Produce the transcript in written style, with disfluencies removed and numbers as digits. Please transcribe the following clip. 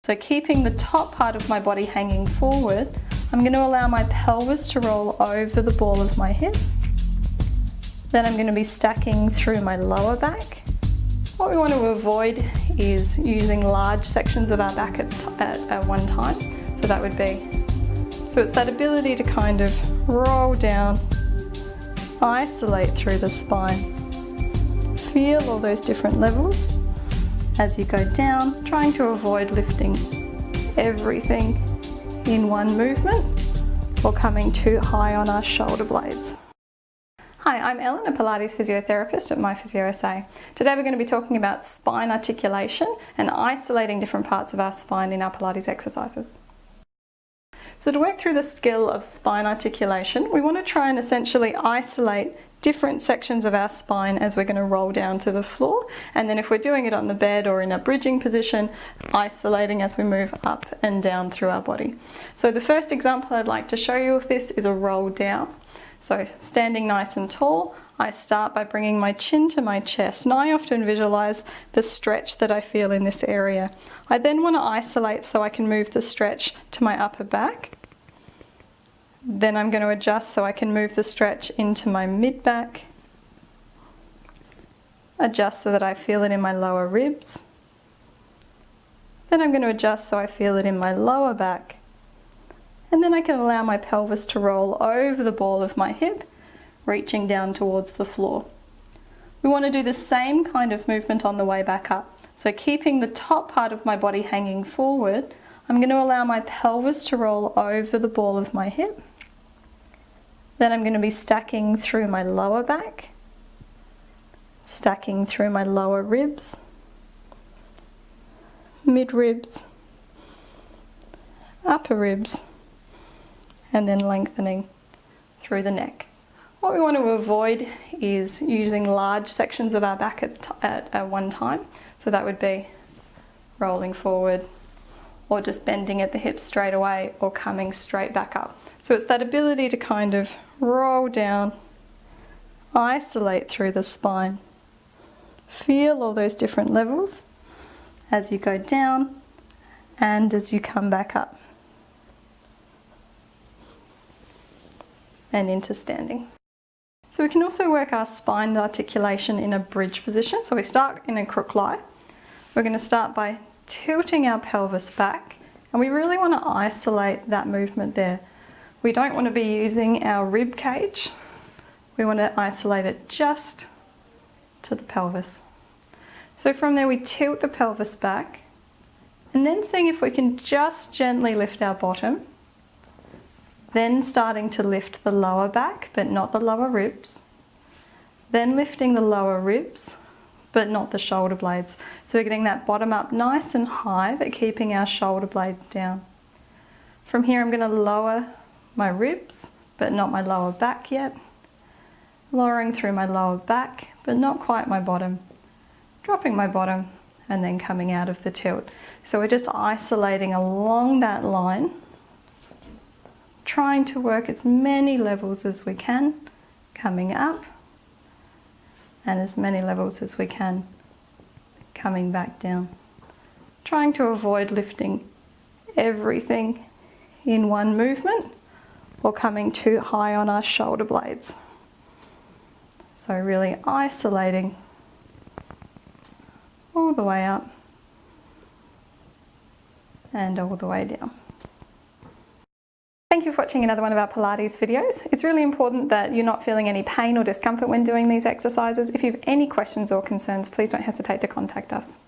So keeping the top part of my body hanging forward, I'm going to allow my pelvis to roll over the ball of my hip. Then I'm going to be stacking through my lower back. What we want to avoid is using large sections of our back at one time. So that would be, so it's that ability to kind of roll down, isolate through the spine. Feel all those different levels as you go down, trying to avoid lifting everything in one movement or coming too high on our shoulder blades. Hi, I'm Ellen, a Pilates physiotherapist at myPhysioSA. Today we're going to be talking about spine articulation and isolating different parts of our spine in our Pilates exercises. So to work through the skill of spine articulation, we want to try and essentially isolate different sections of our spine as we're going to roll down to the floor, and then if we're doing it on the bed or in a bridging position, isolating as we move up and down through our body. So the first example I'd like to show you of this is a roll down. So standing nice and tall, I start by bringing my chin to my chest, and I often visualize the stretch that I feel in this area. I then want to isolate so I can move the stretch to my upper back. Then I'm going to adjust so I can move the stretch into my mid-back. Adjust so that I feel it in my lower ribs. Then I'm going to adjust so I feel it in my lower back. And then I can allow my pelvis to roll over the ball of my hip, reaching down towards the floor. We want to do the same kind of movement on the way back up. So keeping the top part of my body hanging forward, I'm going to allow my pelvis to roll over the ball of my hip. Then I'm going to be stacking through my lower back, stacking through my lower ribs, mid ribs, upper ribs, and then lengthening through the neck. What we want to avoid is using large sections of our back at one time. So that would be rolling forward or just bending at the hips straight away or coming straight back up. So it's that ability to kind of roll down, isolate through the spine. Feel all those different levels as you go down and as you come back up and into standing. So we can also work our spine articulation in a bridge position. So we start in a crook lie. We're going to start by tilting our pelvis back, and we really want to isolate that movement there. We don't want to be using our rib cage. We want to isolate it just to the pelvis. So from there we tilt the pelvis back, and then seeing if we can just gently lift our bottom, then starting to lift the lower back but not the lower ribs, then lifting the lower ribs but not the shoulder blades. So we're getting that bottom up nice and high but keeping our shoulder blades down. From here I'm going to lower my ribs but not my lower back yet, lowering through my lower back but not quite my bottom, dropping my bottom and then coming out of the tilt. So we're just isolating along that line, trying to work as many levels as we can, coming up, and as many levels as we can, coming back down. Trying to avoid lifting everything in one movement or coming too high on our shoulder blades. So really isolating all the way up and all the way down. Thank you for watching another one of our Pilates videos. It's really important that you're not feeling any pain or discomfort when doing these exercises. If you have any questions or concerns, please don't hesitate to contact us.